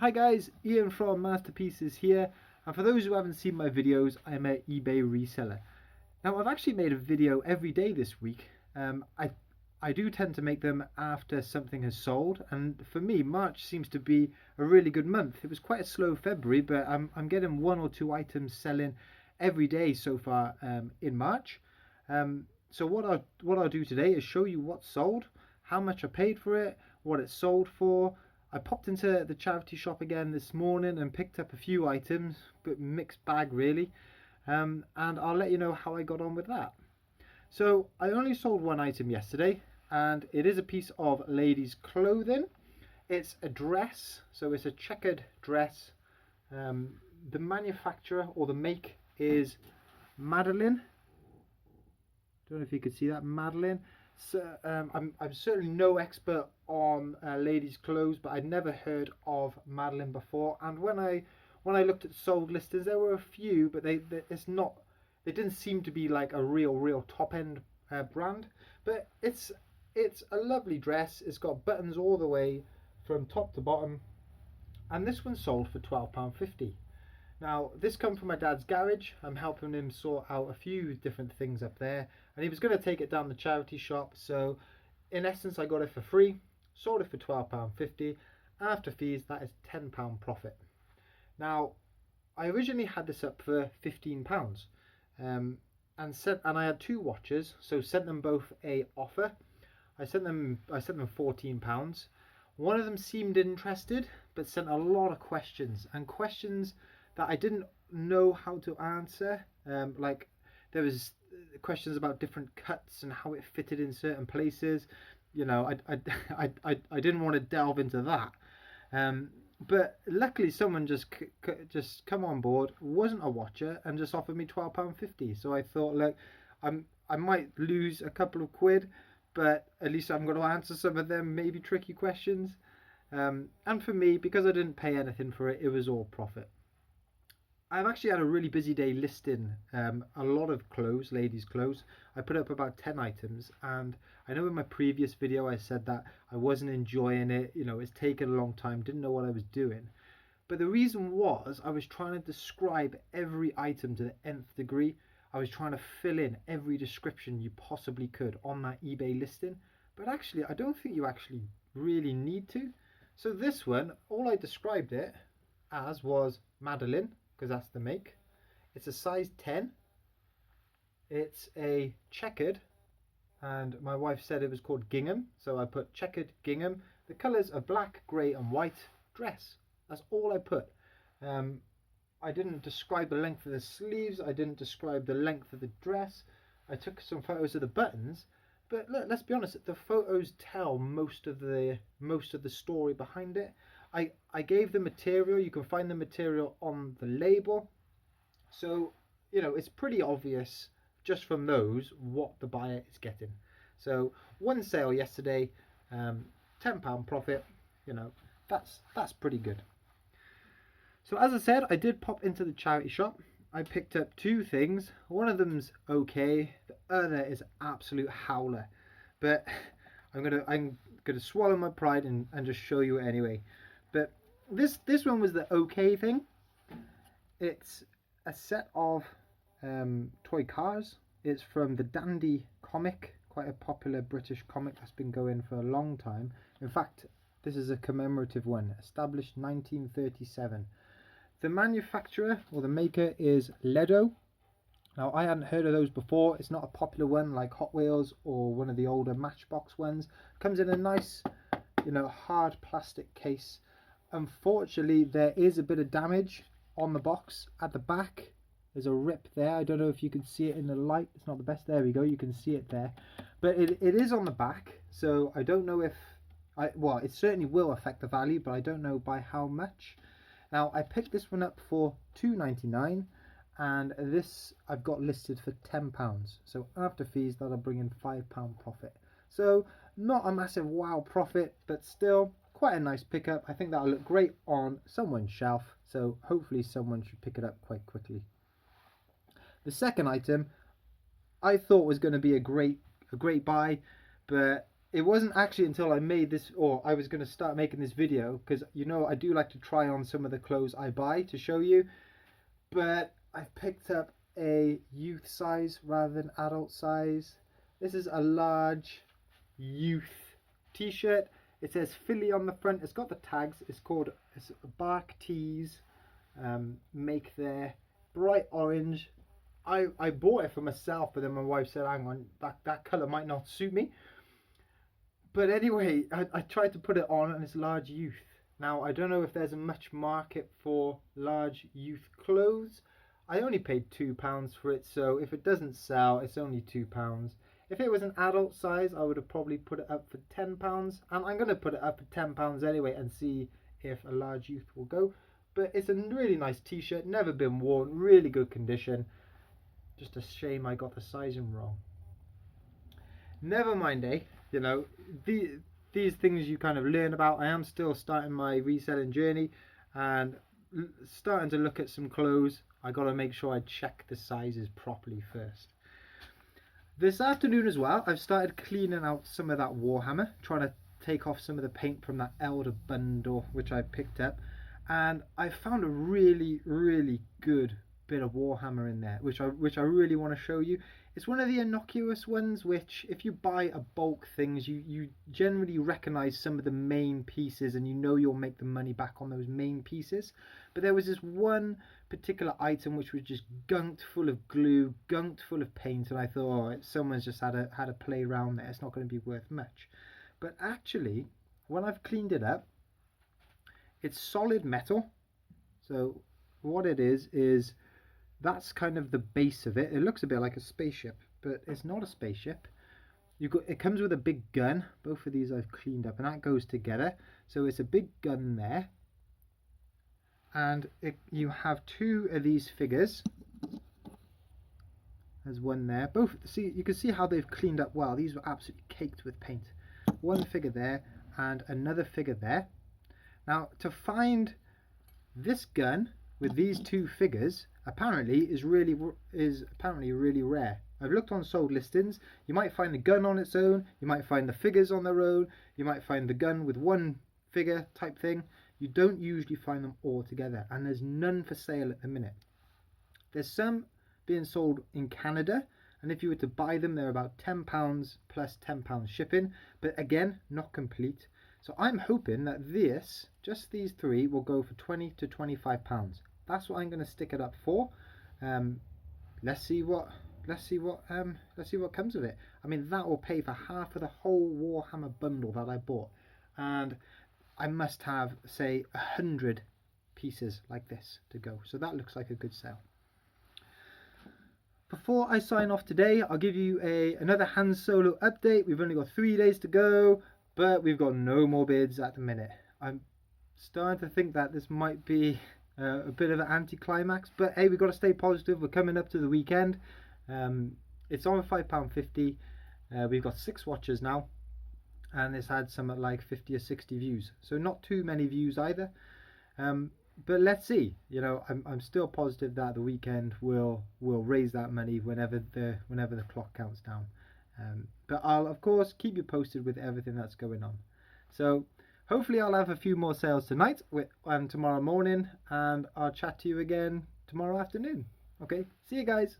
Hi guys, Ian from Masterpieces here, and for those who haven't seen my videos, I'm an eBay reseller. Now I've actually made a video every day this week. I do tend to make them after something has sold, and for me March seems to be a really good month. It was quite a slow February, but I'm getting one or two items selling every day so far in March. So what I'll do today is show you what's sold, how much I paid for it, what it's sold for. I popped into the charity shop again this morning and picked up a few items, but mixed bag really, and I'll let you know how I got on with that. So I only sold one item yesterday, and it is a piece of ladies' clothing. It's a dress, so it's a checkered dress. The manufacturer or the make is Madeline. Don't know if you could see that, Madeline. So I'm certainly no expert on ladies' clothes, but I'd never heard of Madeline before. And when I looked at sold listings, there were a few, but they didn't seem to be like a real top end brand. But it's a lovely dress. It's got buttons all the way from top to bottom, and this one sold for £12.50. Now, this comes from my dad's garage. I'm helping him sort out a few different things up there, and he was going to take it down the charity shop, so in essence I got it for free, sold it for £12.50. After fees, that is £10 profit. Now, I originally had this up for £15, and I had two watchers, so sent them both a offer. I sent them £14. One of them seemed interested, but sent a lot of questions that I didn't know how to answer. Like there was questions about different cuts and how it fitted in certain places. You know, I didn't want to delve into that. But luckily someone just come on board, wasn't a watcher, and just offered me £12.50. So I thought, look, I might lose a couple of quid, but at least I'm going to answer some of them maybe tricky questions. And for me, because I didn't pay anything for it, it was all profit. I've actually had a really busy day listing a lot of clothes, ladies' clothes. I put up about 10 items, and I know in my previous video I said that I wasn't enjoying it, you know, it's taken a long time, didn't know what I was doing. But the reason was I was trying to describe every item to the nth degree. I was trying to fill in every description you possibly could on that eBay listing. But actually, I don't think you actually really need to. So this one, all I described it as was Madeline, because that's the make. It's a size 10. It's a checkered, and my wife said it was called gingham, so I put checkered gingham. The colours are black, grey and white dress. That's all I put. I didn't describe the length of the sleeves, I didn't describe the length of the dress. I took some photos of the buttons, but look, let's be honest, the photos tell most of the story behind it. I gave the material, you can find the material on the label, so you know it's pretty obvious just from those what the buyer is getting. So one sale yesterday, £10 profit, you know, that's pretty good. So as I said, I did pop into the charity shop. I picked up two things. One of them's okay, the other is absolute howler, but I'm gonna swallow my pride and just show you it anyway. But this one was the okay thing. It's a set of toy cars. It's from the Dandy comic, quite a popular British comic that's been going for a long time. In fact, this is a commemorative one, established 1937. The manufacturer or the maker is Ledo. Now, I hadn't heard of those before. It's not a popular one like Hot Wheels or one of the older Matchbox ones. Comes in a nice, you know, hard plastic case. Unfortunately, there is a bit of damage on the box at the back. There's a rip there. I don't know if you can see it in the light. It's not the best. There we go. You can see it there. But it is on the back. So I don't know if... well, it certainly will affect the value, but I don't know by how much. Now, I picked this one up for £2.99. And this I've got listed for £10. So after fees, that'll bring in £5 profit. So not a massive wow profit, but still quite a nice pickup. I think that'll look great on someone's shelf, so hopefully someone should pick it up quite quickly. The second item I thought was going to be a great buy, but it wasn't actually until I made this, or I was going to start making this video, because you know I do like to try on some of the clothes I buy to show you, but I've picked up a youth size rather than adult size. This is a large youth t-shirt. It says Philly on the front. It's got the tags. It's Bark Tees. Make there, bright orange. I bought it for myself, but then my wife said, hang on, that colour might not suit me. But anyway, I tried to put it on, and it's large youth. Now, I don't know if there's a much market for large youth clothes. I only paid £2 for it, so if it doesn't sell, it's only £2. If it was an adult size, I would have probably put it up for £10. And I'm going to put it up for £10 anyway and see if a large youth will go. But it's a really nice t-shirt, never been worn, really good condition. Just a shame I got the sizing wrong. Never mind, eh? You know, these things you kind of learn about. I am still starting my reselling journey and starting to look at some clothes. I got to make sure I check the sizes properly first. This afternoon as well, I've started cleaning out some of that Warhammer, trying to take off some of the paint from that Elder bundle which I picked up, and I found a really good bit of Warhammer in there, which I really want to show you. It's one of the innocuous ones, which if you buy a bulk things, you generally recognize some of the main pieces, and you know you'll make the money back on those main pieces. But there was this one particular item which was just gunked full of glue, gunked full of paint, and I thought, oh, someone's just had a play around there, it's not going to be worth much. But actually, when I've cleaned it up, it's solid metal. So what it is that's kind of the base of it. It looks a bit like a spaceship, but it's not a spaceship. It comes with a big gun. Both of these I've cleaned up, and that goes together. So it's a big gun there, and you have two of these figures. There's one there. Both, see, you can see how they've cleaned up well. These were absolutely caked with paint. One figure there and another figure there. Now, to find this gun with these two figures apparently is really rare. I've looked on sold listings. You might find the gun on its own, you might find the figures on their own, you might find the gun with one figure type thing. You don't usually find them all together, and there's none for sale at the minute. There's some being sold in Canada, and if you were to buy them, they're about £10 plus £10 shipping, but again, not complete. So I'm hoping that just these three will go for £20 to £25. That's what I'm going to stick it up for. Let's see what comes of it. I mean, that will pay for half of the whole Warhammer bundle that I bought, and I must have, say, 100 pieces like this to go. So that looks like a good sale. Before I sign off today, I'll give you another Han Solo update. We've only got 3 days to go, but we've got no more bids at the minute. I'm starting to think that this might be a bit of an anticlimax, but hey, we've got to stay positive. We're coming up to the weekend. It's on £5.50. We've got 6 watchers now, and it's had some at like 50 or 60 views, so not too many views either. But let's see. You know, I'm still positive that the weekend will raise that money whenever the clock counts down. But I'll of course keep you posted with everything that's going on. So hopefully I'll have a few more sales tonight and tomorrow morning, and I'll chat to you again tomorrow afternoon. Okay, see you guys.